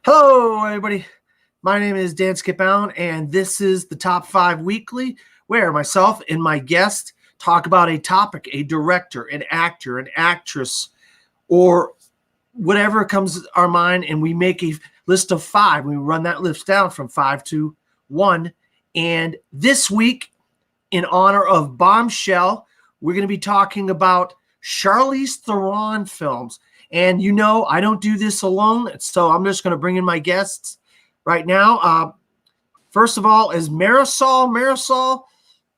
Hello, everybody. My name is Dan Skipbound, and this is the Top 5 Weekly, where myself and my guest talk about a topic, a director, an actor, an actress, or whatever comes to our mind, and we make a list of 5. We run that list down from 5 to 1. And this week, in honor of Bombshell, we're going to be talking about Charlize Theron films. And you know, I don't do this alone, so I'm just going to bring in my guests right now. First of all is Marisol. Marisol,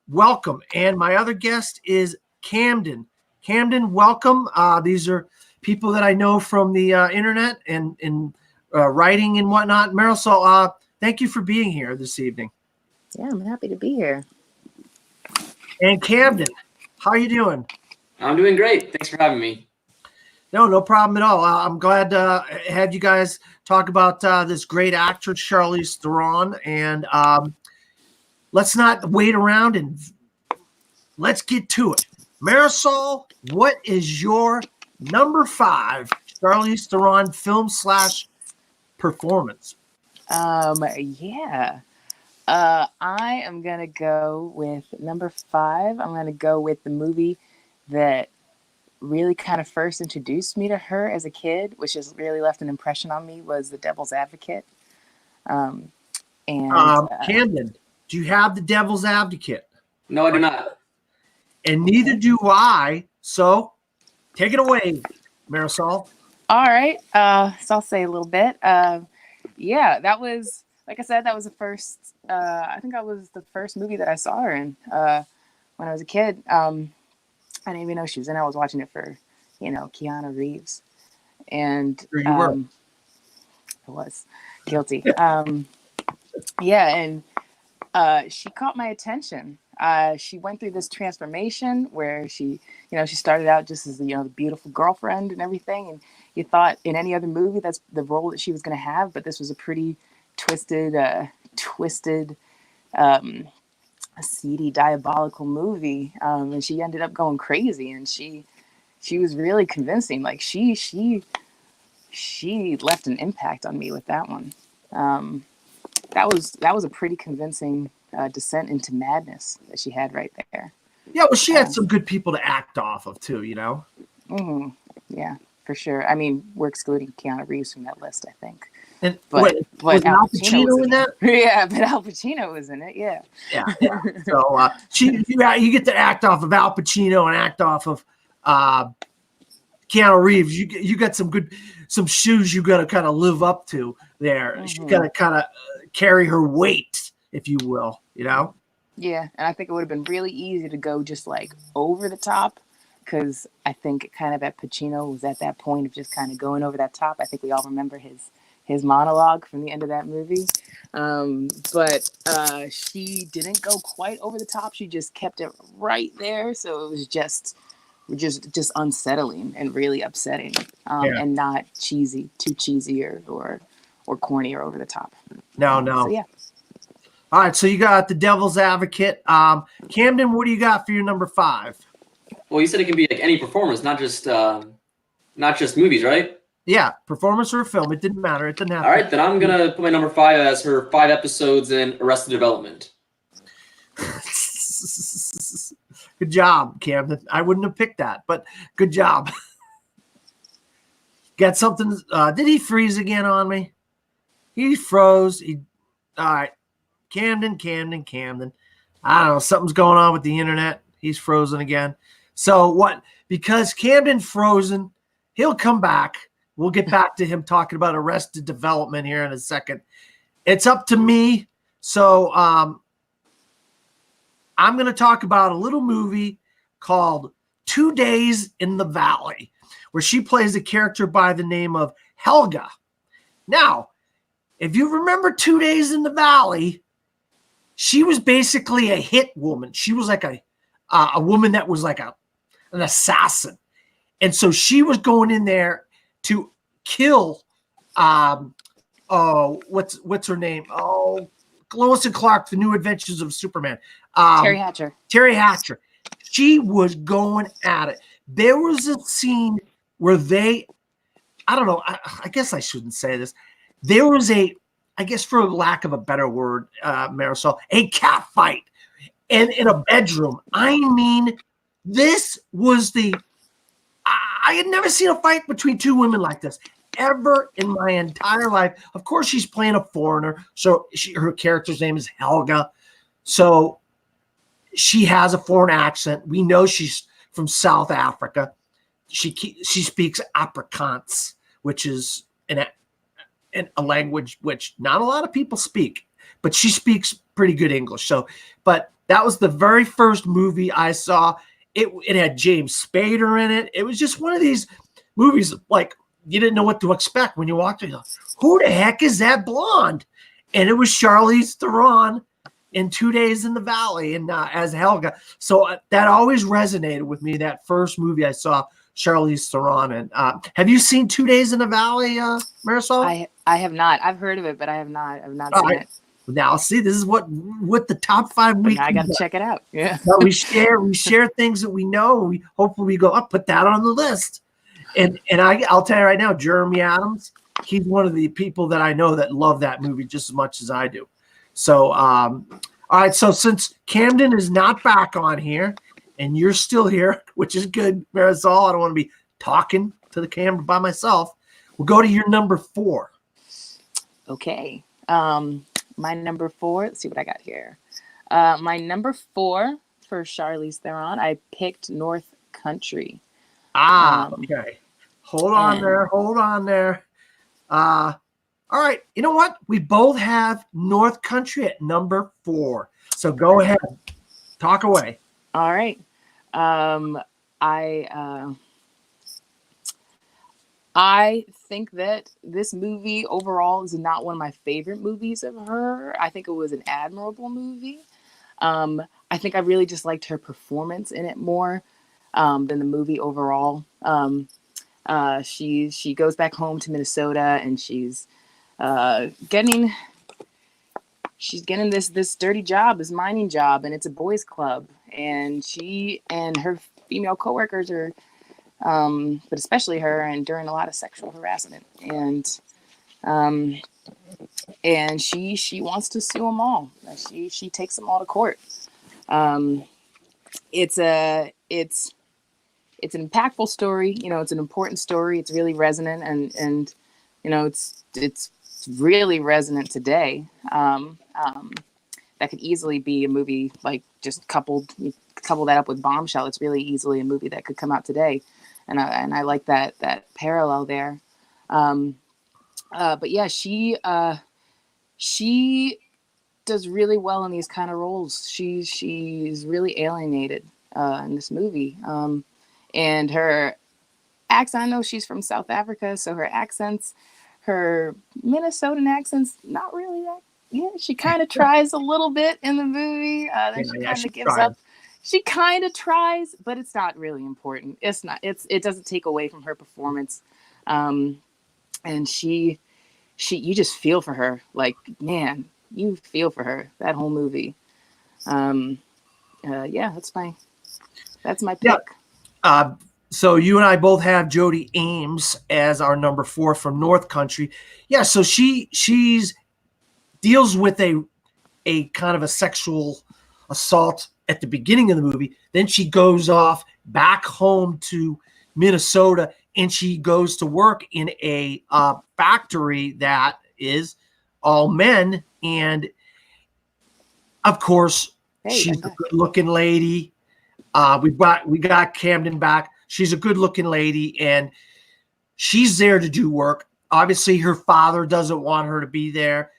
welcome. And my other guest is Camden. Camden, welcome. These are people that I know from the internet and writing and whatnot. Marisol, thank you for being here this evening. Yeah, I'm happy to be here. And Camden, how are you doing? I'm doing great. Thanks for having me. No problem at all. I'm glad to have you guys talk about this great actress, Charlize Theron. And let's not wait around and let's get to it. Marisol, what is your number 5 Charlize Theron film / performance? I am going to go with number 5. I'm going to go with the movie that really kind of first introduced me to her as a kid, which has really left an impression on me, was The Devil's Advocate. Camden, do you have The Devil's Advocate? No, I do not. And neither do I. So take it away, Marisol. All right. So I'll say a little bit. Yeah, that was, like I said, that was the first, I think that was the first movie that I saw her in when I was a kid. I didn't even know she was in it. I was watching it for, Keanu Reeves. And Sure you were. I was guilty. And she caught my attention. She went through this transformation where she started out just as the beautiful girlfriend and everything. And you thought in any other movie that's the role that she was going to have, but this was a pretty twisted, a seedy, diabolical movie, and she ended up going crazy, and she was really convincing. Like she left an impact on me with that one. That was a pretty convincing descent into madness that she had right there. Yeah, well, she had some good people to act off of too, Mm-hmm. Yeah, for sure. I mean, we're excluding Keanu Reeves from that list, I think. And but was Al Pacino in that? Yeah, but Al Pacino was in it. Yeah. So you get to act off of Al Pacino and act off of Keanu Reeves. You got some shoes you got to kind of live up to there. Mm-hmm. She's got to kind of carry her weight, if you will. Yeah, and I think it would have been really easy to go just like over the top, because I think kind of Pacino was at that point of just kind of going over that top. I think we all remember his monologue from the end of that movie. But she didn't go quite over the top. She just kept it right there. So it was just unsettling and really upsetting, and not too cheesy or corny or over the top. No. So, yeah. All right. So you got The Devil's Advocate. Camden, what do you got for your number 5? Well, you said it can be like any performance, not just movies, right? Yeah, performance or a film. It didn't matter. It didn't have. All right, then I'm gonna put my number 5 as her 5 episodes in Arrested Development. Good job, Camden. I wouldn't have picked that, but good job. Got something? Did he freeze again on me? He froze. All right, Camden. I don't know. Something's going on with the internet. He's frozen again. So what? Because Camden frozen, he'll come back. We'll get back to him talking about Arrested Development here in a second. It's up to me. So I'm going to talk about a little movie called 2 Days in the Valley, where she plays a character by the name of Helga. Now, if you remember 2 Days in the Valley, she was basically a hit woman. She was like a woman that was like an assassin. And so she was going in there to kill what's her name? Lois and Clark, The New Adventures of Superman. Terry Hatcher. She was going at it. There was a scene where I don't know, I guess I shouldn't say this. there was I guess for lack of a better word, Marisol, a cat fight and in a bedroom. I mean, this was I had never seen a fight between two women like this ever in my entire life. Of course, she's playing a foreigner, so her character's name is Helga. So she has a foreign accent. We know she's from South Africa. She speaks Afrikaans, which is a language which not a lot of people speak, but she speaks pretty good English. So, but that was the very first movie I saw. It had James Spader in it. It was just one of these movies like you didn't know what to expect when you walked in. Who the heck is that blonde? And it was Charlize Theron in 2 Days in the Valley and as Helga. So that always resonated with me. That first movie I saw Charlize Theron. And have you seen 2 Days in the Valley, Marisol? I have not. I've heard of it, but I have not. I've not seen it. Now, see, this is what the top 5 weeks. I got to check it out. Yeah. So we share things that we know. We hopefully go up, put that on the list. And I'll tell you right now, Jeremy Adams, he's one of the people that I know that love that movie just as much as I do. So, all right. So since Camden is not back on here, and you're still here, which is good, Marisol. I don't want to be talking to the camera by myself. We'll go to your number 4. Okay. My number 4. Let's see what I got here. My number 4 for Charlize Theron, I picked North Country. Okay. Hold on there. All right. You know what? We both have North Country at number 4. So go ahead. Talk away. All right. I think that this movie overall is not one of my favorite movies of her. I think it was an admirable movie. I think I really just liked her performance in it more than the movie overall. She goes back home to Minnesota and she's getting this dirty job, this mining job, and it's a boys' club. And she and her female coworkers are, but especially her, enduring a lot of sexual harassment. And she wants to sue them all. She takes them all to court. It's an impactful story. You know, it's an important story. It's really resonant, and you know, it's really resonant today. That could easily be a movie like just couple that up with Bombshell. It's really easily a movie that could come out today, and I like that parallel there. But yeah, she does really well in these kind of roles. She's really alienated in this movie, and her accent. I know she's from South Africa, so her Minnesotan accent's not really that. Yeah, she kind of tries a little bit in the movie. Then she kind of gives up. She kind of tries, but it's not really important. It's not. It doesn't take away from her performance. And you just feel for her. Like, man, you feel for her that whole movie. Yeah, that's my pick. Yeah. So you and I both have Jodie Ames as our number 4 from North Country. Yeah, so she's deals with a kind of a sexual assault at the beginning of the movie. Then she goes off back home to Minnesota and she goes to work in a factory that is all men. And of course, she's a good looking lady. We got Camden back. She's a good looking lady and she's there to do work. Obviously her father doesn't want her to be there.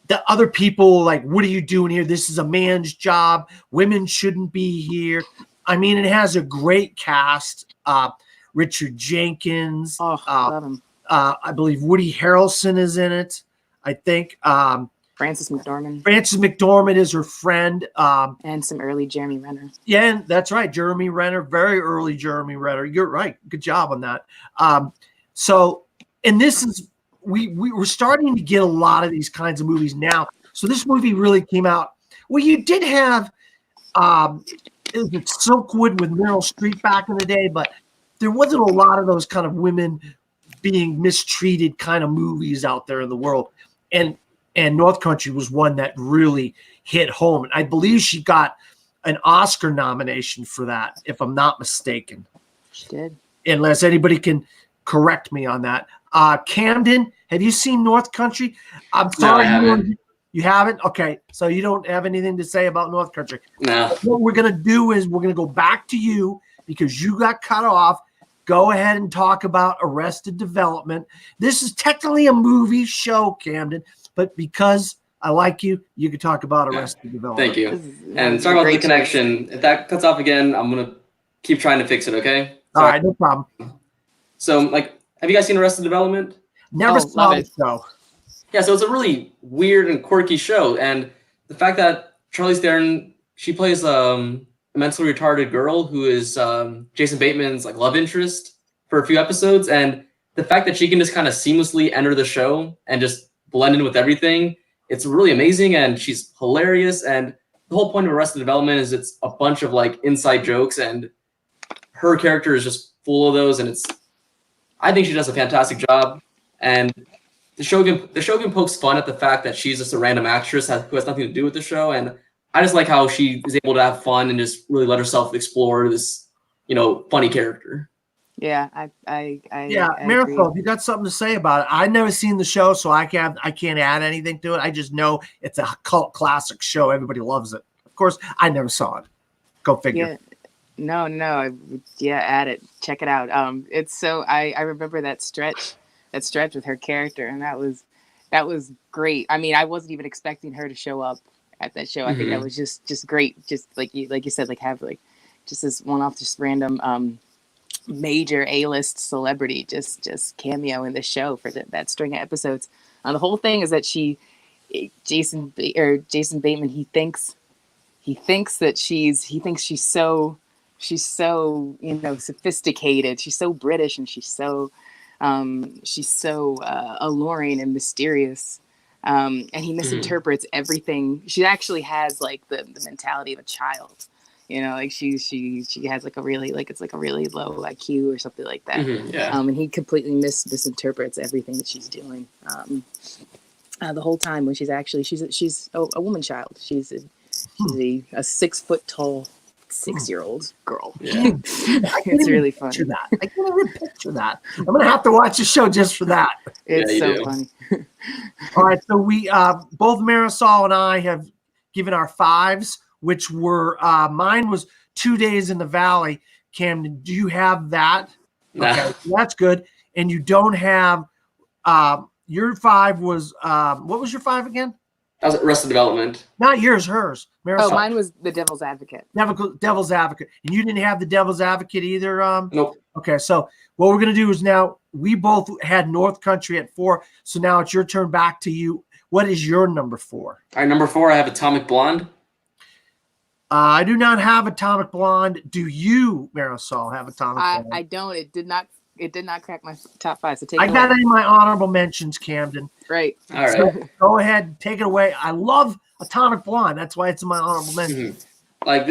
The other people like, what are you doing here? This is a man's job. Women shouldn't be here. I mean, it has a great cast. Richard Jenkins. Oh, love him. I believe Woody Harrelson is in it. I think. Frances McDormand. Frances McDormand is her friend. And some early Jeremy Renner. Yeah, that's right. Jeremy Renner, very early Jeremy Renner. You're right. Good job on that. So, and this is, we're starting to get a lot of these kinds of movies now. So this movie really came out. Well, you did have Silkwood with Meryl Streep back in the day, but there wasn't a lot of those kind of women being mistreated kind of movies out there in the world. And North Country was one that really hit home. And I believe she got an Oscar nomination for that, if I'm not mistaken. She did. Unless anybody can correct me on that. Camden, have you seen North Country? I'm sorry. No, I haven't. You haven't? Okay. So you don't have anything to say about North Country. No. What we're going to do is we're going to go back to you because you got cut off. Go ahead and talk about Arrested Development. This is technically a movie show, Camden, but because I like you, you can talk about Arrested Development. Thank you. And sorry about the connection. If that cuts off again, I'm going to keep trying to fix it, okay? All right, no problem. So, like, have you guys seen Arrested Development? Never saw the show. Yeah, so it's a really weird and quirky show. And the fact that Charlize Theron, she plays a mentally retarded girl who is Jason Bateman's like love interest for a few episodes. And the fact that she can just kind of seamlessly enter the show and just blend in with everything, it's really amazing. And she's hilarious. And the whole point of Arrested Development is it's a bunch of like inside jokes, and her character is just full of those. And I think she does a fantastic job. And the Shogun pokes fun at the fact that she's just a random actress who has nothing to do with the show. And I just like how she is able to have fun and just really let herself explore this, funny character. Yeah, I Marisol, you got something to say about it? I've never seen the show, so I can't add anything to it. I just know it's a cult classic show. Everybody loves it. Of course, I never saw it. Go figure. Yeah. No. Yeah, add it. Check it out. It's so I remember that stretch with her character, and that was great. I mean, I wasn't even expecting her to show up at that show. I think that was just great. Just like you said, like have like just this one-off, just random major A-list celebrity just cameo in the show for that string of episodes. The whole thing is that Jason Bateman, he thinks that she's so sophisticated. She's so British, and she's so alluring and mysterious. And he misinterprets everything. She actually has like the mentality of a child. Like she has like a really low IQ or something like that. And he completely misinterprets everything that she's doing. The whole time when she's a woman child. She's a 6 foot tall 6-year-old girl. Yeah. It's really funny. I can't even picture that. I'm gonna have to watch the show just for that. It's so funny. All right, so we both Marisol and I have given our 5s, which were mine was 2 Days in the Valley. Camden, do you have that? Nah. Okay, that's good. And you don't have your 5 was what was your 5 again? That was Arrested Development. Not yours, hers. Marisol. Oh, mine was The Devil's Advocate. Devil's Advocate. And you didn't have The Devil's Advocate either? Nope. Okay, so what we're going to do is now we both had North Country at 4, so now it's your turn back to you. What is your number 4? All right, number 4, I have Atomic Blonde. I do not have Atomic Blonde. Do you, Marisol, have Atomic Blonde? I don't. It did not crack my top 5. So I got it in my honorable mentions, Camden. Right. All right. So go ahead, take it away. I love Atomic Blonde. That's why it's in my honorable mentions. Like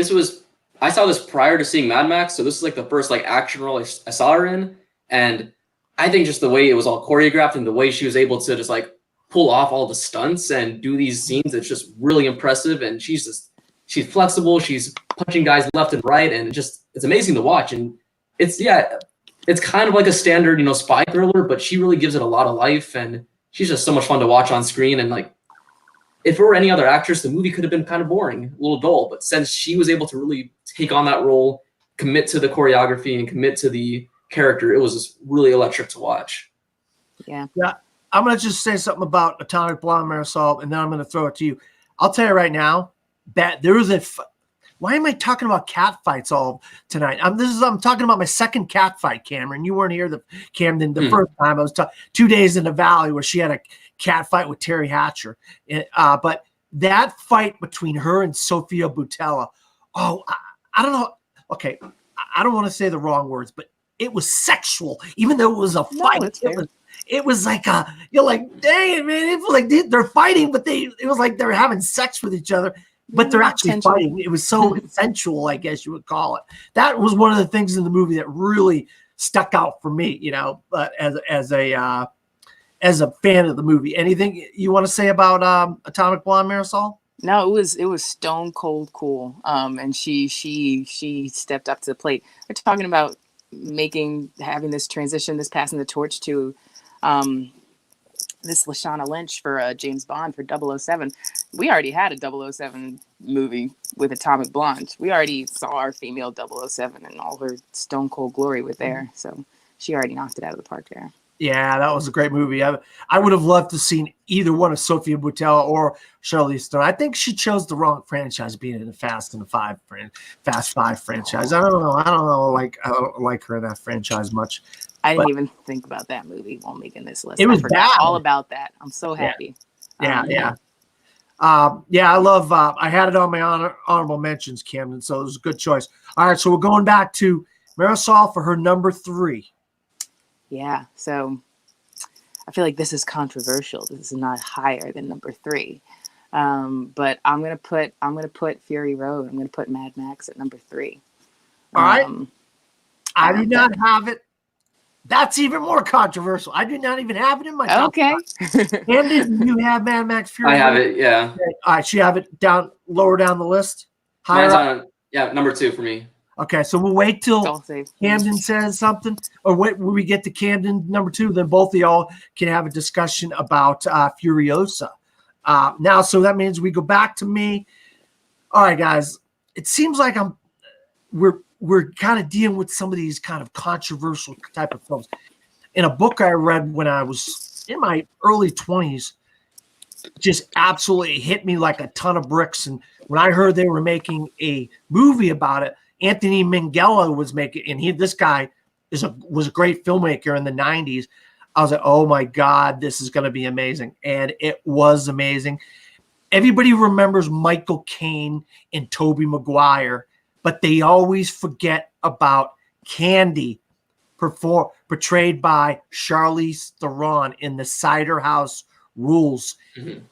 I saw this prior to seeing Mad Max, so this is like the first like action role I saw her in, and I think just the way it was all choreographed and the way she was able to just like pull off all the stunts and do these scenes, it's just really impressive. And she's flexible. She's punching guys left and right, and it's amazing to watch. And it's kind of like a standard, spy thriller, but she really gives it a lot of life, and she's just so much fun to watch on screen. And like, if it were any other actress, the movie could have been kind of boring, a little dull. But since she was able to really take on that role, commit to the choreography and commit to the character, it was just really electric to watch. Yeah. I'm going to just say something about Atomic Blonde, Marisol, and then I'm going to throw it to you. I'll tell you right now that there was why am I talking about cat fights all tonight? I'm talking about my second cat fight, Cameron. You weren't here, Camden, the first time. I was 2 Days in the Valley where she had a cat fight with Terry Hatcher. But that fight between her and Sofia Boutella, I don't know. Okay, I don't want to say the wrong words, but it was sexual, even though it was a fight. It was like you're like, dang it, man! It was like they're fighting, but it was like they're having sex with each other. But they're actually fighting. It was so sensual, I guess you would call it. That was one of the things in the movie that really stuck out for me, but as a fan of the movie. Anything you want to say about Atomic Blonde, Marisol? No, it was stone cold cool. And she stepped up to the plate. We're talking about having this transition, this passing the torch to this Lashana Lynch for James Bond for 007. We already had a 007 movie with Atomic Blonde. We already saw our female 007 and all her stone cold glory with there. So she already knocked it out of the park there. Yeah, that was a great movie. I would have loved to seen either one of Sophia Boutella or Charlize Theron. I think she chose the wrong franchise being in the Fast Five franchise. I don't know. I don't like her in that franchise much. I didn't even think about that movie while making this list. It was I forgot bad. all about that. I'm so happy. Yeah. I love. I had it on my honorable mentions, Camden. So it was a good choice. All right, so we're going back to Marisol for her number 3. Yeah, so I feel like this is controversial. This is not higher than number 3, but I'm gonna put Fury Road. I'm gonna put Mad Max at number 3. All right, I do not have it. That's even more controversial. I do not even have it in my top Okay. 5. Camden, you have Mad Max Fury I have Road? it. Yeah. Okay. All right, so you have it lower down the list. Mine's Higher up? on number 2 for me. Okay, so we'll wait till Don't say. Camden says something, or wait when we get to Camden number 2, then both of y'all can have a discussion about Furiosa. Now, so that means we go back to me. All right, guys, it seems like we're kind of dealing with some of these kind of controversial type of films. In a book I read when I was in my early 20s, just absolutely hit me like a ton of bricks. And when I heard they were making a movie about it, Anthony Minghella was making, and this guy was a great filmmaker in the 90s. I was like, oh my God, this is going to be amazing. And it was amazing. Everybody remembers Michael Caine and Tobey Maguire, but they always forget about Candy, portrayed by Charlize Theron in The Cider House Rules. Mm-hmm.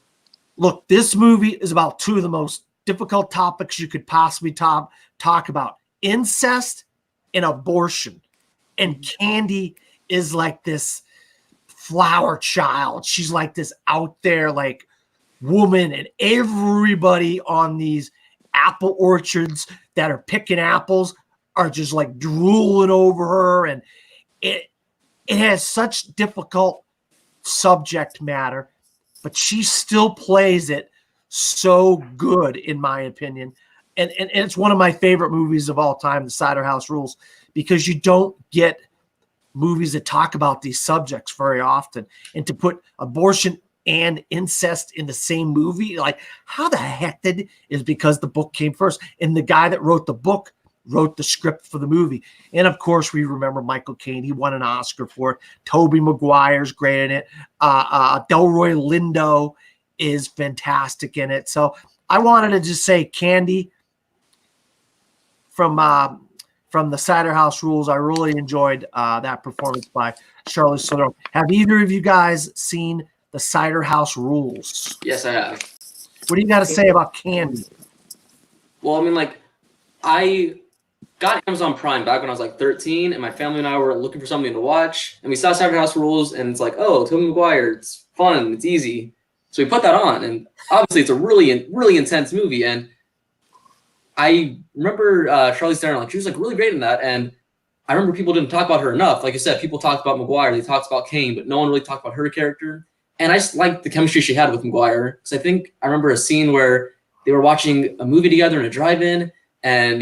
Look, this movie is about 2 of the most difficult topics you could possibly talk about: incest and abortion. And Candy is like this flower child. She's like this out there like woman, and everybody on these apple orchards that are picking apples are just like drooling over her. And it has such difficult subject matter, but she still plays it so good, in my opinion. And it's one of my favorite movies of all time, The Cider House Rules, because you don't get movies that talk about these subjects very often. And to put abortion and incest in the same movie, like, how the heck is because the book came first. And the guy that wrote the book wrote the script for the movie. And of course, we remember Michael Caine. He won an Oscar for it. Tobey Maguire's great in it. Delroy Lindo is fantastic in it. So I wanted to just say Candy from The Cider House Rules. I really enjoyed that performance by Charlize Theron. Have either of you guys seen The Cider House Rules? Yes, I have. What do you got to say about Candy? Well, I mean, like, I got Amazon Prime back when I was like 13, and my family and I were looking for something to watch, and we saw Cider House Rules, and it's like, oh, Tobey Maguire, it's fun, it's easy. So we put that on, and obviously it's a really, really intense movie. And I remember Charlize Theron, like, she was like really great in that. And I remember people didn't talk about her enough. Like I said, people talked about Maguire, they talked about Caine, but no one really talked about her character. And I just liked the chemistry she had with Maguire, because I think I remember a scene where they were watching a movie together in a drive-in, and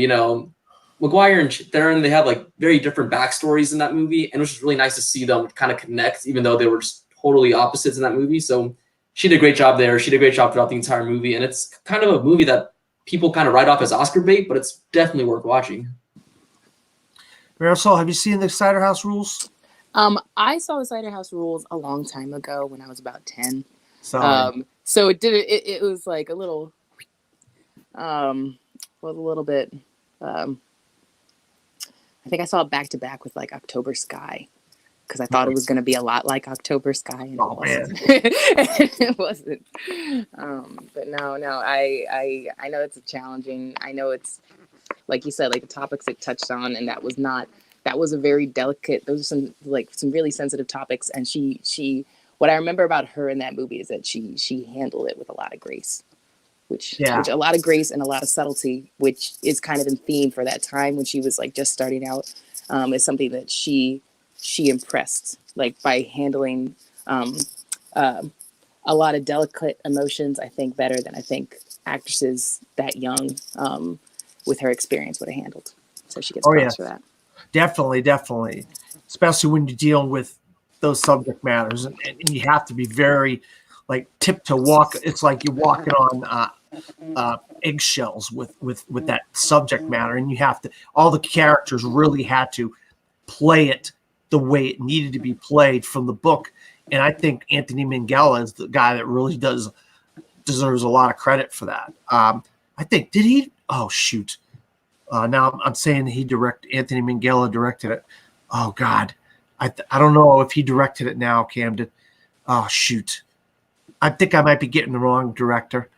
Maguire and Theron, they have like very different backstories in that movie, and it was just really nice to see them kind of connect, even though they were just totally opposites in that movie. So she did a great job there. She did a great job throughout the entire movie, and it's kind of a movie that people kind of write off as Oscar bait, but it's definitely worth watching. Marisol, have you seen The Cider House Rules? I saw The Cider House Rules a long time ago when I was about 10. So it was like a little, bit. I think I saw it back to back with like October Sky, because I thought it was going to be a lot like October Sky, and it wasn't. It wasn't. But no, I know it's challenging. I know it's, like you said, like the topics it touched on, and that was not that was a very delicate. Those are some really sensitive topics, and she. What I remember about her in that movie is that she handled it with a lot of grace, which a lot of grace and a lot of subtlety, which is kind of in theme for that time when she was like just starting out, is something that she impressed, like by handling a lot of delicate emotions, I think, better than I think actresses that young with her experience would have handled. So she gets props for that. Definitely. Especially when you're dealing with those subject matters. And you have to be very, like, tiptoe walk. It's like you're walking on eggshells with that subject matter. And you have to, all the characters really had to play it the way it needed to be played from the book. And I think Anthony Minghella is the guy that really deserves a lot of credit for that. I think, did he? Oh, shoot. Now I'm saying Anthony Minghella directed it. Oh, God. I don't know if he directed it now, Camden. Oh, shoot. I think I might be getting the wrong director.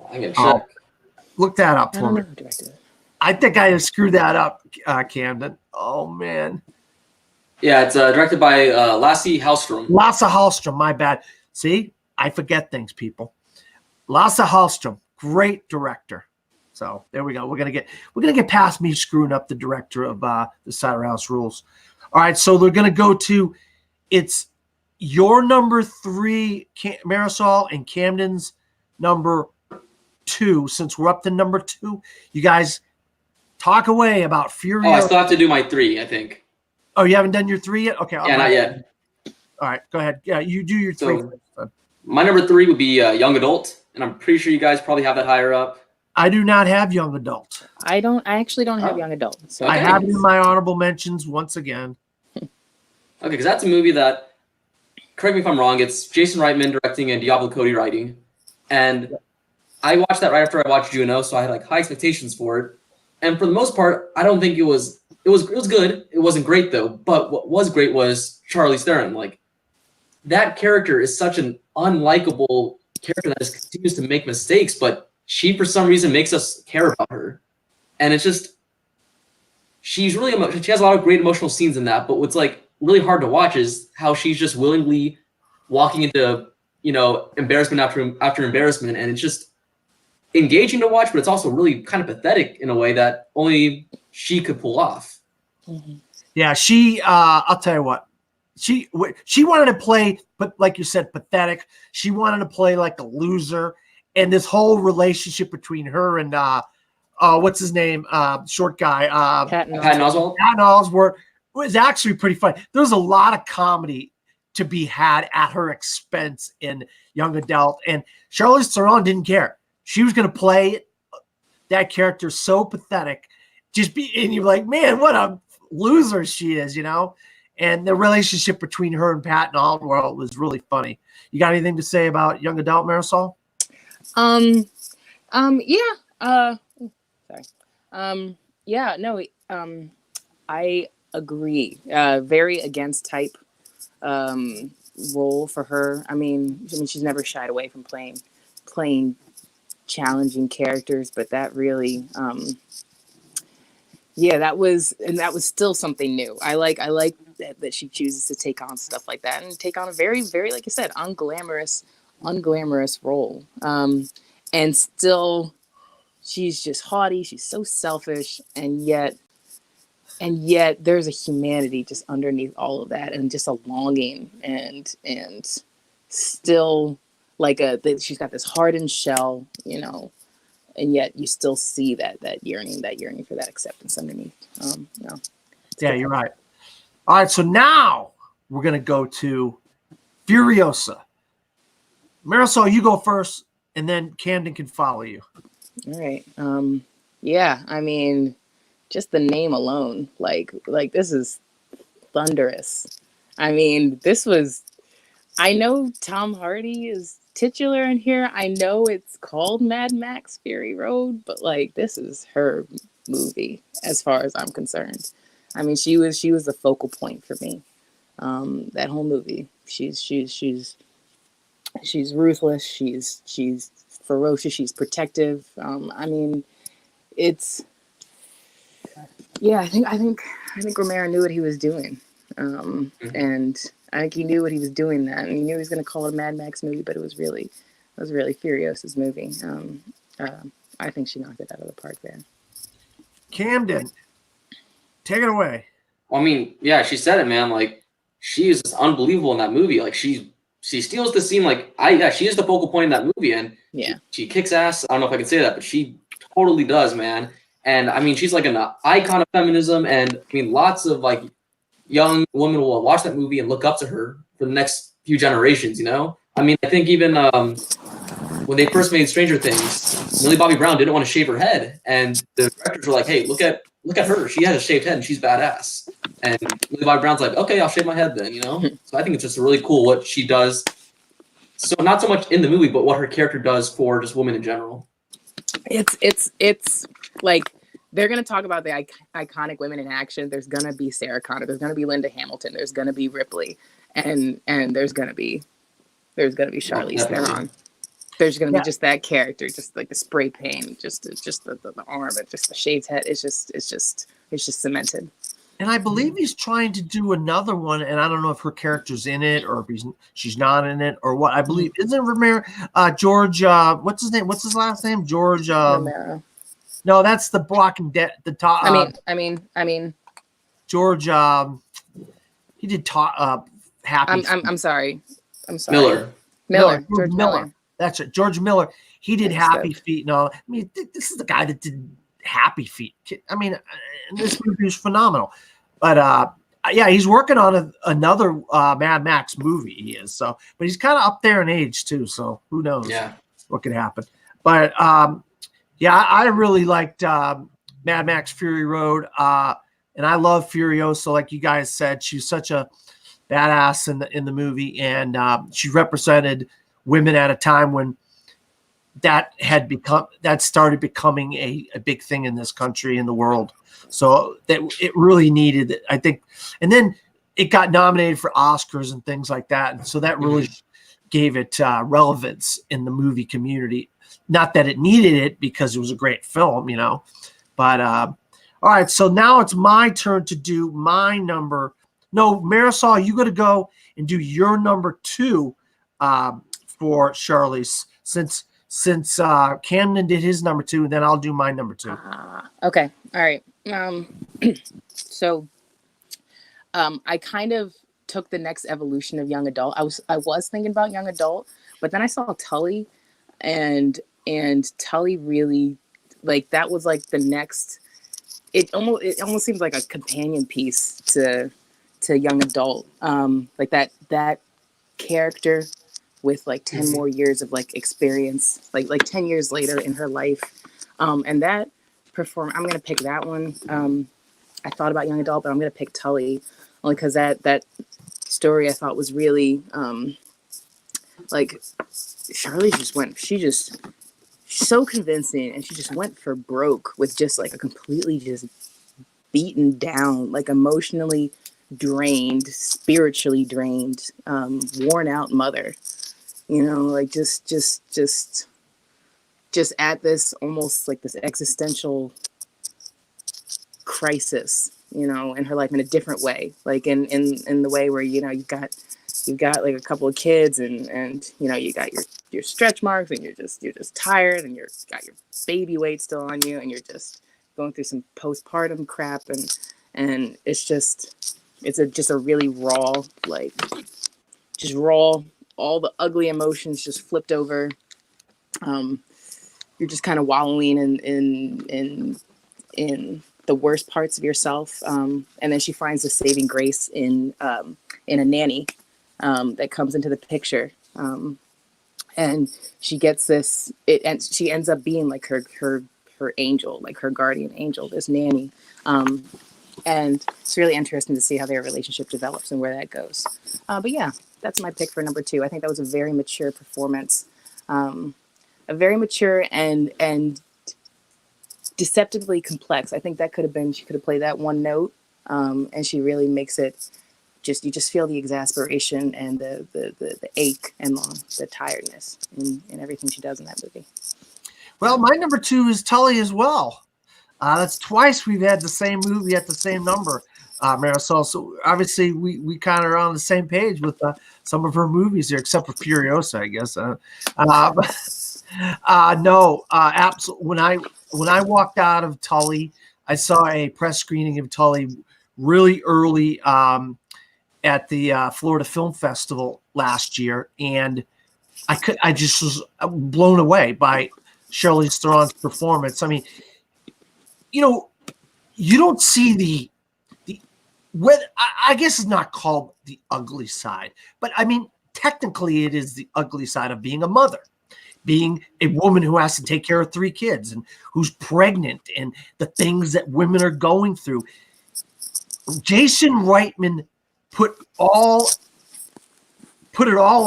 I can check. Look that up I for don't me. know who directed it. I think I screwed that up, Camden. Oh, man. Yeah, it's directed by Lasse Hallström. Lasse Hallström, my bad. See, I forget things, people. Lasse Hallström, great director. So there we go. We're gonna get past me screwing up the director of the Cider House Rules. All right, so they're gonna go to it's your number 3, Marisol, and Camden's number 2. Since we're up to number 2, you guys talk away about Furiosa. Oh, I still have to do my 3, I think. Oh, you haven't done your 3 yet? Okay. Yeah, not yet. All right, go ahead. Yeah, you do your 3. So, my number 3 would be young adult, and I'm pretty sure you guys probably have that higher up. I do not have young adult. I actually don't have young adult. So I have it in my honorable mentions once again. Okay, because that's a movie that, correct me if I'm wrong, it's Jason Reitman directing and Diablo Cody writing. And I watched that right after I watched Juno, so I had like high expectations for it. And for the most part, I don't think it was good. It wasn't great though. But what was great was Charlize Theron. Like, that character is such an unlikable character that just continues to make mistakes, but she for some reason makes us care about her. And it's just, she's really she has a lot of great emotional scenes in that, but what's like really hard to watch is how she's just willingly walking into, embarrassment after embarrassment, and it's just engaging to watch, but it's also really kind of pathetic in a way that only she could pull off. Mm-hmm. Yeah, I'll tell you what, she wanted to play, but like you said, pathetic. She wanted to play like a loser, and this whole relationship between her and what's his name, short guy, Patton Oswalt. Patton Oswalt was actually pretty funny. There was a lot of comedy to be had at her expense in young adult, and Charlize Theron didn't care. She was going to play that character so pathetic, and you're like, man, what a loser she is, And the relationship between her and Patton Oswalt was really funny. You got anything to say about young adult, Marisol? I agree. Very against type role for her. I mean, she's never shied away from playing challenging characters, but that really, that was still something new. I like that she chooses to take on stuff like that and take on a very, very, like you said, unglamorous role. And still, she's just haughty. She's so selfish, and yet there's a humanity just underneath all of that, and just a longing, and still she's got this hardened shell, and yet you still see that yearning for that acceptance underneath. Yeah, you're right. All right, so now we're gonna go to Furiosa. Marisol, you go first, and then Camden can follow you. All right. I mean, just the name alone, like this is thunderous. I mean, I know Tom Hardy is titular in here. I know it's called Mad Max Fury Road, but this is her movie as far as I'm concerned. I mean, she was the focal point for me. That whole movie. She's ruthless. She's ferocious. She's protective. I mean, it's Yeah, I think Romero knew what he was doing, and I think he knew what he was doing then. And he knew he was going to call it a Mad Max movie, but it was really Furios's movie. I think she knocked it out of the park there. Camden, take it away. Well, I mean, yeah, she said it, man. Like, she is just unbelievable in that movie. Like, she steals the scene. Like, she is the focal point in that movie, and she kicks ass. I don't know if I can say that, but she totally does, man. And I mean, she's like an icon of feminism, and I mean, lots of like young women will watch that movie and look up to her for the next few generations. You know, I mean, I think even when they first made Stranger Things, Millie Bobby Brown didn't want to shave her head, and the directors were like, "Hey, look at her. She has a shaved head, and she's badass." And Millie Bobby Brown's like, "Okay, I'll shave my head then." You know, so I think it's just really cool what she does. So not so much in the movie, but what her character does for just women in general. It's like they're gonna talk about the iconic women in action. There's gonna be Sarah Connor. There's gonna be Linda Hamilton. There's gonna be Ripley, and there's gonna be Charlize Theron. There's gonna be just that character, just like the spray paint, just the arm, and just the shaved head. It's just cemented. And I believe he's trying to do another one, and I don't know if her character's in it or if she's not in it or what. I believe isn't Romero George? What's his name? What's his last name? George Romero. No, that's the Walking Dead. The top. I mean. George. He did Happy. I'm sorry. Miller. George Miller. That's it. George Miller. He did Happy Feet and all. I mean, this is the guy that did Happy Feet. I mean, this movie is phenomenal. But yeah, he's working on another Mad Max movie. He is but he's kind of up there in age too. So who knows what could happen? But yeah, I really liked Mad Max Fury Road, and I love Furiosa. Like you guys said, she's such a badass in the movie, and she represented women at a time when that started becoming a big thing in this country, in the world. So that it really needed, I think. And then it got nominated for Oscars and things like that. And so that really gave it relevance in the movie community. Not that it needed it because it was a great film, you know. But all right, so now it's my turn to do my number. No, Marisol, you got to go and do your number 2 for Charlize, since Camden did his number 2, and then I'll do my number 2. Okay, all right. So I kind of took the next evolution of young adult. I was thinking about young adult, but then I saw Tully, and Tully really, like, that was like the next. It almost seems like a companion piece to young adult. Like that character with like 10 more years of like experience, like 10 years later in her life. And that I'm going to pick that one. I thought about young adult, but I'm going to pick Tully only because that story I thought was really, like Charlize she's so convincing, and she just went for broke with just like a completely just beaten down, like emotionally drained, spiritually drained, worn out mother, you know, like just at this almost like this existential crisis, you know, in her life in a different way, like in the way where, you know, you've got like a couple of kids and you know, you got your stretch marks, and you're just tired, and you've got your baby weight still on you, and you're just going through some postpartum crap, and it's just a really raw, like just raw, all the ugly emotions just flipped over. You're just kind of wallowing in the worst parts of yourself, and then she finds the saving grace in a nanny that comes into the picture, and she gets this. And she ends up being like her angel, like her guardian angel, this nanny. And it's really interesting to see how their relationship develops and where that goes. But yeah, that's my pick for number 2. I think that was a very mature performance, a very mature and deceptively complex. I think that she could have played that one note, and she really makes it. You just feel the exasperation and the ache and the tiredness in everything she does in that movie. Well, my number 2 is Tully as well. That's twice we've had the same movie at the same number, Marisol. So obviously we kind of are on the same page with some of her movies here, except for Furiosa, I guess. No, absolutely. When I walked out of Tully, I saw a press screening of Tully really early at the Florida Film Festival last year, and I just was blown away by Charlize Theron's performance. I mean, you know, you don't see the what I guess it's not called the ugly side, but I mean, technically it is the ugly side of being a mother, being a woman who has to take care of 3 kids and who's pregnant, and the things that women are going through. Jason Reitman put it all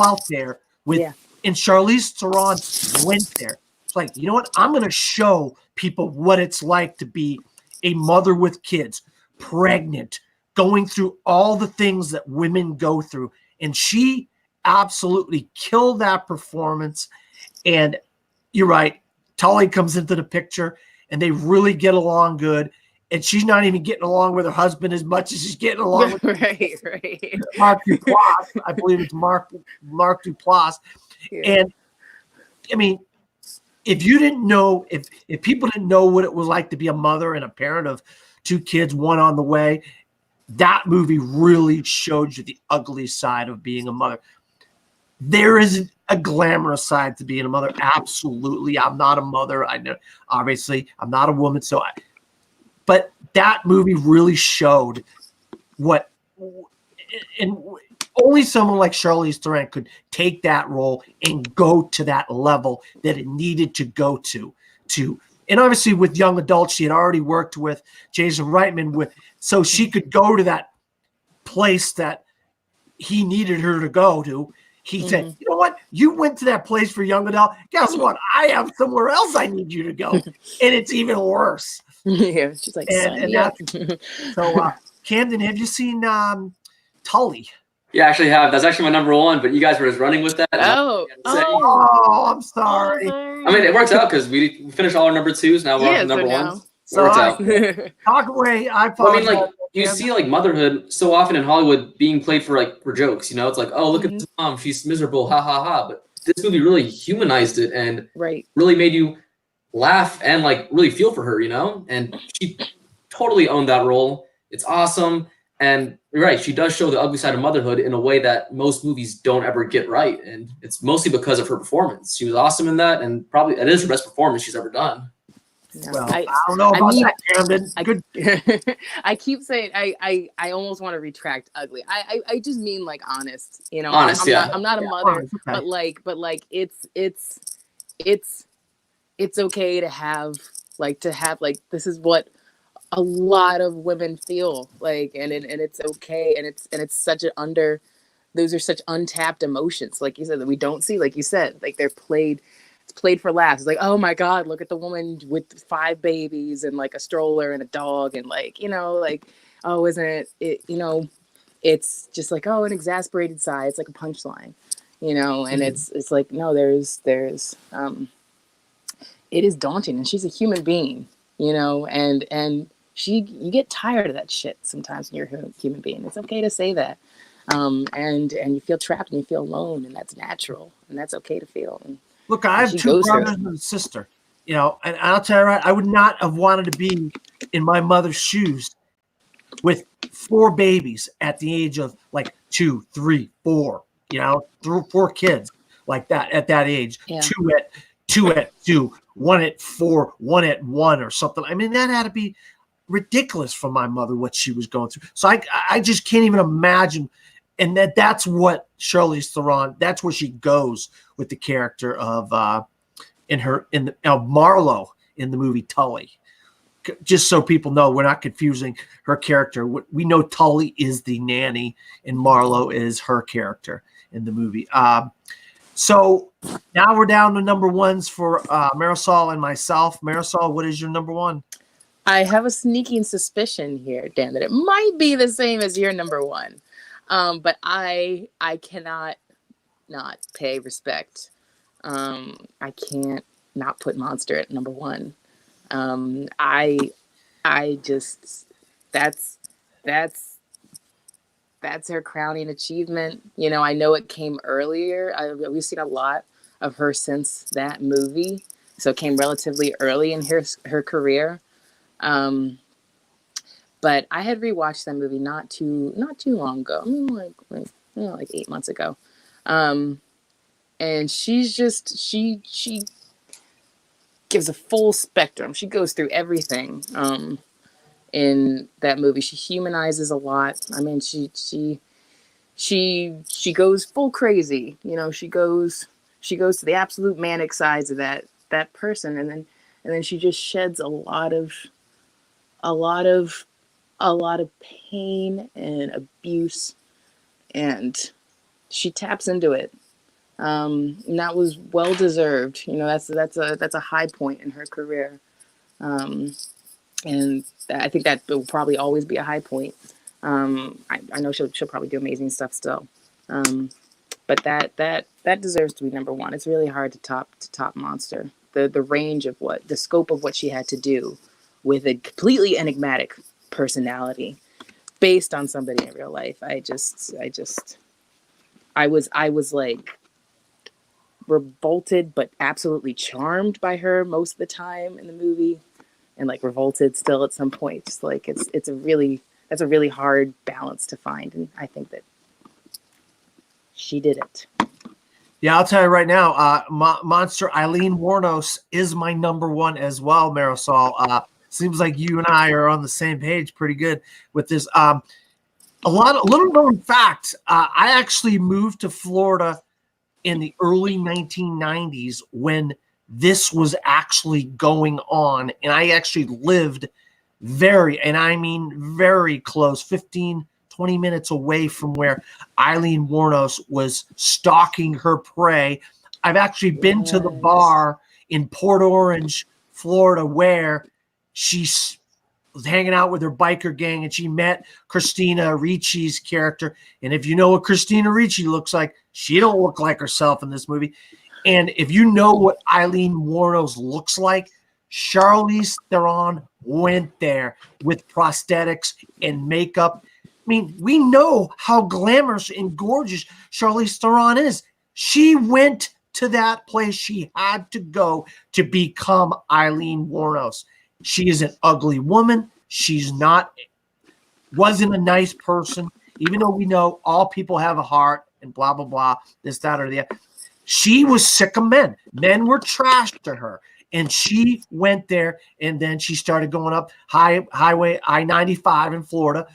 out there with, and Charlize Theron went there. It's like, you know what? I'm going to show people what it's like to be a mother with kids, pregnant, going through all the things that women go through. And she absolutely killed that performance. And you're right, Tully comes into the picture and they really get along good. And she's not even getting along with her husband as much as she's getting along with right. Mark Duplass. I believe it's Mark Duplass. Yeah. And I mean, if you didn't know, if people didn't know what it was like to be a mother and a parent of 2 kids, one on the way, that movie really showed you the ugly side of being a mother. There is a glamorous side to being a mother. Absolutely. I'm not a mother. I know, obviously, I'm not a woman. But that movie really showed what, and only someone like Charlize Theron could take that role and go to that level that it needed to go to. And obviously with young adults, she had already worked with Jason Reitman so she could go to that place that he needed her to go to. He said, you know what? You went to that place for young adult. Guess what? I have somewhere else I need you to go. And it's even worse. Yeah, she's like, so Camden, have you seen Tully? Yeah, I actually have. That's actually my number 1, but you guys were just running with that. I'm sorry. I mean, it works out because we finished all our number 2s. Now we're on number 1s. So works out. Talk away. I mean, like, you see, like, motherhood so often in Hollywood being played for jokes. You know, it's like, oh, look at this mom, she's miserable, ha ha ha. But this movie really humanized it and really made you laugh and like really feel for her. You know, and she totally owned that role. It's awesome. And you're right, she does show the ugly side of motherhood in a way that most movies don't ever get right. And it's mostly because of her performance. She was awesome in that, and probably it is her best performance she's ever done. Yeah. Well, I don't know about that, Camden. Good. I keep saying I almost want to retract ugly. I just mean like honest. You know, honest. I'm not a mother, okay. but like it's okay to have this is what a lot of women feel like, and it's okay, and it's such those are such untapped emotions, like you said, that we don't see, like you said, like it's played for laughs. It's like, oh my God, look at the woman with 5 babies and like a stroller and a dog, and like, you know, like, oh, isn't it, you know, it's just like, oh, an exasperated sigh. It's like a punchline, you know, and it's like, no, there's it is daunting, and she's a human being, you know, and you get tired of that shit sometimes when you're a human being. It's okay to say that. And you feel trapped and you feel alone, and that's natural, and that's okay to feel. And look, I have 2 brothers and a sister, you know, and I'll tell you right, I would not have wanted to be in my mother's shoes with 4 babies at the age of like 2, 3, 4, you know, 4 kids like that at that age, 2 at 2, 1 at 4, 1 at 1 or something. I mean, that had to be ridiculous for my mother, what she was going through. So I just can't even imagine. And that's what Charlize Theron, that's where she goes with the character of Marlo in the movie Tully. Just so people know, we're not confusing her character. We know Tully is the nanny and Marlo is her character in the movie. So now we're down to number 1s for Marisol and myself. Marisol, what is your number 1? I have a sneaking suspicion here, Dan, that it might be the same as your number 1. But I cannot not pay respect. I can't not put Monster at number 1. I I just that's that's that's her crowning achievement. You know, I know it came earlier. We've seen a lot of her since that movie, so it came relatively early in her career. Um, but I had rewatched that movie not too long ago. Like 8 months ago. And she gives a full spectrum. She goes through everything in that movie. She humanizes a lot. I mean, she goes full crazy. You know, she goes to the absolute manic sides of that person, and then she just sheds a lot of pain and abuse, and she taps into it. And that was well deserved. You know, that's a high point in her career. And I think that will probably always be a high point. I know she'll probably do amazing stuff still. But that deserves to be number one. It's really hard to top Monster. The range of the scope of what she had to do with a completely enigmatic personality based on somebody in real life. I was like revolted but absolutely charmed by her most of the time in the movie, and like revolted still at some point. Just like that's a really hard balance to find, and I think that she did it. Yeah, I'll tell you right now, Monster Eileen Wuornos is my number one as well, Marisol. Seems like you and I are on the same page pretty good with this. A little known fact, I actually moved to Florida in the early 1990s when this was actually going on. And I actually lived very close, 15, 20 minutes away from where Eileen Wuornos was stalking her prey. I've actually been to the bar in Port Orange, Florida, where she's was hanging out with her biker gang, and she met Christina Ricci's character. And if you know what Christina Ricci looks like, she don't look like herself in this movie. And if you know what Eileen Wuornos looks like, Charlize Theron went there with prosthetics and makeup. I mean, we know how glamorous and gorgeous Charlize Theron is. She went to that place she had to go to become Eileen Wuornos. She is an ugly woman. Wasn't a nice person, even though we know all people have a heart and blah, blah, blah, this, that, or the other. She was sick of men. Men were trash to her. And she went there, and then she started going up Highway I-95 in Florida.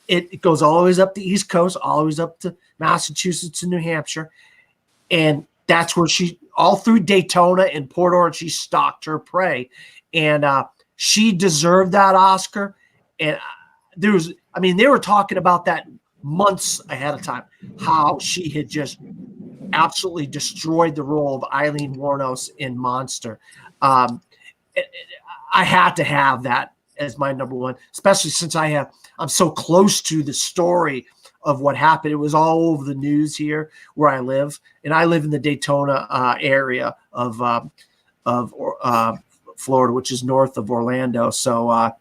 It goes all the way up the East Coast, all the way up to Massachusetts and New Hampshire. And that's where all through Daytona and Port Orange, she stalked her prey. And she deserved that Oscar. And they were talking about that months ahead of time, how she had just absolutely destroyed the role of Eileen Wuornos in Monster. I had to have that as my number one, especially since I'm so close to the story of what happened. It was all over the news here where I live, and I live in the Daytona area of Florida, which is north of Orlando. So I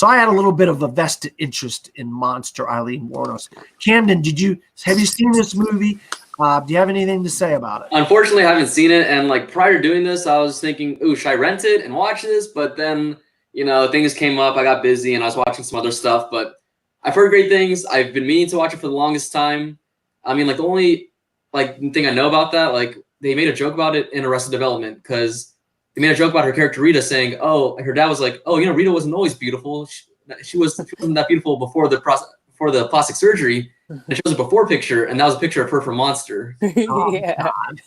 had a little bit of a vested interest in Monster Eileen Wuornos. Camden, have you seen this movie? Do you have anything to say about it? Unfortunately, I haven't seen it. And like prior to doing this, I was thinking, ooh, should I rent it and watch this? But then, things came up. I got busy and I was watching some other stuff. But I've heard great things. I've been meaning to watch it for the longest time. I mean, like the only thing I know about that, like they made a joke about it in Arrested Development, because they made a joke about her character Rita saying, "Oh, her dad was like, oh, Rita wasn't always beautiful. She wasn't that beautiful before the plastic surgery." And it shows a before picture, and that was a picture of her from Monster. Oh, yeah. God.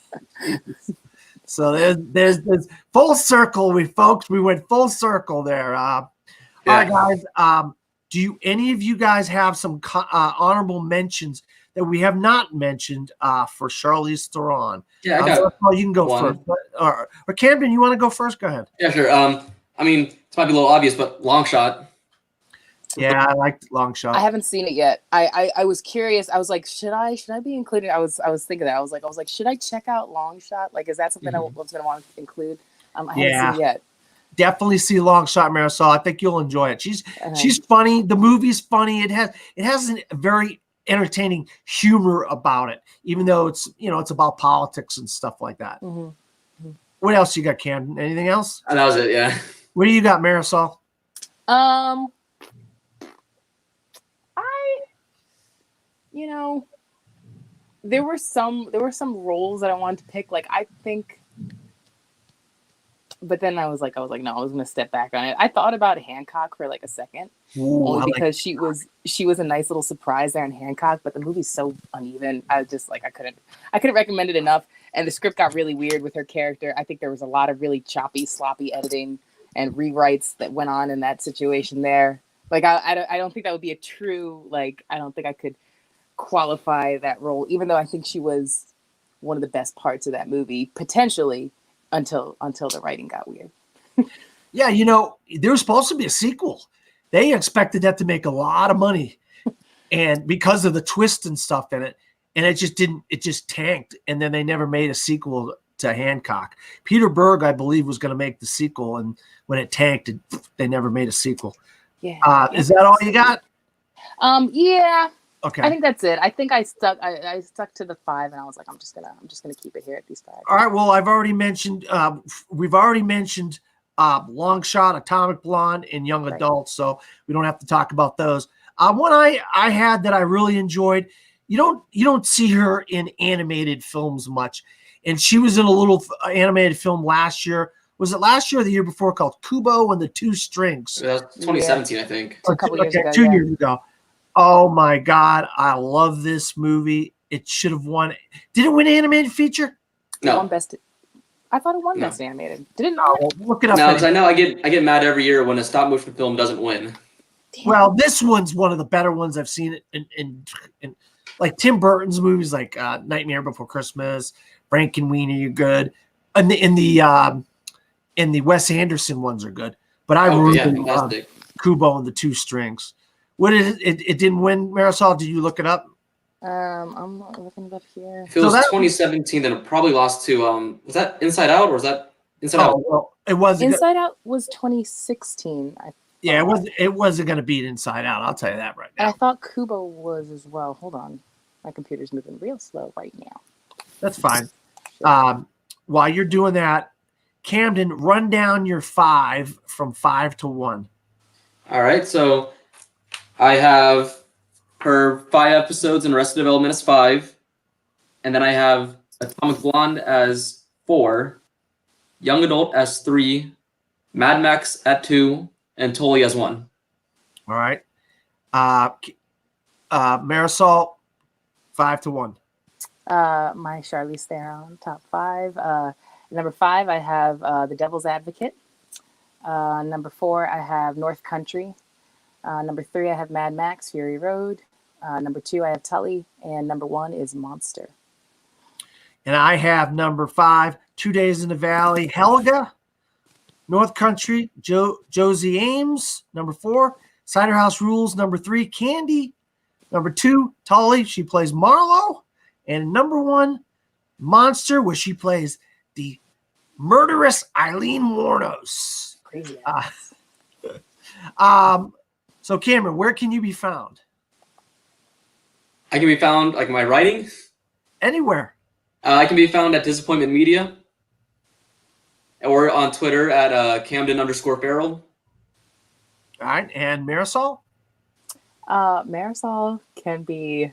So there's full circle, folks. We went full circle there. Yeah. All right, guys. Do any of you guys have some honorable mentions that we have not mentioned for Charlize Theron? Yeah, I got you can go first. Or Camden, you want to go first? Go ahead. Yeah, sure. I mean, this might be a little obvious, but Long Shot. Yeah, I liked Long Shot. I haven't seen it yet. I was curious. I was like, should I be included? I was thinking that. I was like, should I check out Long Shot? Like, is that something I was going to want to include? I haven't seen it yet. definitely see Long Shot, Marisol. I think you'll enjoy it. She's funny. The movie's funny. It has a very entertaining humor about it, even though it's about politics and stuff like that. Mm-hmm. What else you got, Cam? Anything else? That was it. Yeah. What do you got, Marisol? There were some roles that I wanted to pick. Like, I think, but then I was like, no, I was gonna step back on it. I thought about Hancock for like a second, only because she was a nice little surprise there in Hancock. But the movie's so uneven. I was just like, I couldn't recommend it enough. And the script got really weird with her character. I think there was a lot of really choppy, sloppy editing and rewrites that went on in that situation there. Like, I don't think that would be a true, like, I don't think I could qualify that role, even though I think she was one of the best parts of that movie, potentially, until the writing got weird. Yeah, there was supposed to be a sequel. They expected that to make a lot of money, and because of the twist and stuff in it, and it just tanked, and then they never made a sequel to Hancock. Peter Berg, I believe, was going to make the sequel, and when it tanked, they never made a sequel. Yeah. Is that all you got? Yeah. Okay. I think that's it. I think I stuck to the 5, and I was like, I'm just gonna keep it here at these 5. All right. Well, we've already mentioned Long Shot, Atomic Blonde, and Young Adult, so we don't have to talk about those. One I had that I really enjoyed. You don't see her in animated films much, and she was in a little animated film last year. Was it last year or the year before, called Kubo and the Two Strings? 2017, I think. A couple years ago. 2 years ago. Oh my God, I love this movie. It should have won. Did it win animated feature? No. I thought it won Best Animated. Did it not? Oh, look it up. No, because I know I get mad every year when a stop motion film doesn't win. Damn. Well, this one's one of the better ones I've seen in like Tim Burton's movies, like Nightmare Before Christmas, Frankenweenie are good, and in the Wes Anderson ones are good. But I really love Kubo and the Two Strings. What did it didn't win, Marisol? Did you look it up? I'm looking it up here. If it was 2017, then it probably lost to was that Inside Out, or was that Inside Out? Well, it was Inside Out was 2016. It wasn't going to beat Inside Out. I'll tell you that right now. And I thought Kubo was as well. Hold on, my computer's moving real slow right now. That's fine. Sure. While you're doing that, Camden, run down your 5 from 5 to 1. All right, so I have her 5 episodes and Arrested Development as 5. And then I have Atomic Blonde as 4, Young Adult as 3, Mad Max at 2, and Tully as 1. All right. Marisol, 5 to 1. My Charlize Theron, top 5. Number 5, I have The Devil's Advocate. Number 4, I have North Country. Number 3, I have Mad Max, Fury Road. Number 2, I have Tully. And number 1 is Monster. And I have number 5, 2 Days in the Valley, Helga. North Country, Josie Ames. Number 4, Cider House Rules. Number 3, Candy. Number 2, Tully. She plays Marlo. And number 1, Monster, where she plays the murderous Eileen Wuornos. Crazy. So Cameron, where can you be found? I can be found, like my writing? Anywhere. I can be found at Disappointment Media or on Twitter at Camden_Farrell. All right. And Marisol? Marisol can be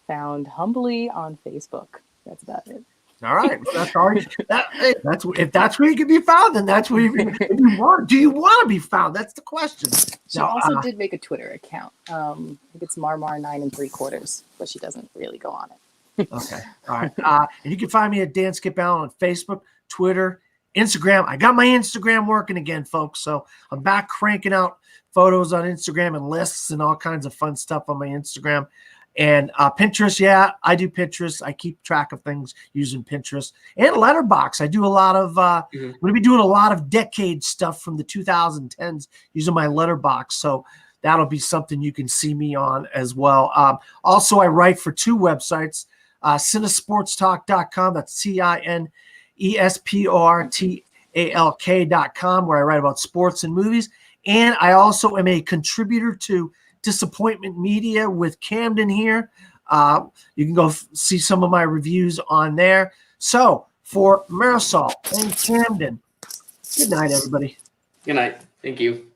found humbly on Facebook. That's about it. All right. That's all right. If that's where you can be found, then that's where you want. Do you want to be found? That's the question. She also did make a Twitter account. I think it's Marmar 9 3/4, but she doesn't really go on it. Okay. All right. And you can find me at Dan Skip Allen on Facebook, Twitter, Instagram. I got my Instagram working again, folks. So I'm back cranking out photos on Instagram and lists and all kinds of fun stuff on my Instagram. And Pinterest, yeah, I do Pinterest. I keep track of things using Pinterest and Letterboxd. I do a lot of, I'm going to be doing a lot of decade stuff from the 2010s using my Letterboxd. So that'll be something you can see me on as well. Also, I write for 2 websites, cinesportstalk.com. That's CINESPORTSTALK. ALK.com, where I write about sports and movies. And I also am a contributor to Disappointment Media with Camden here. You can go see some of my reviews on there. So for Marisol and Camden, good night, everybody. Good night. Thank you.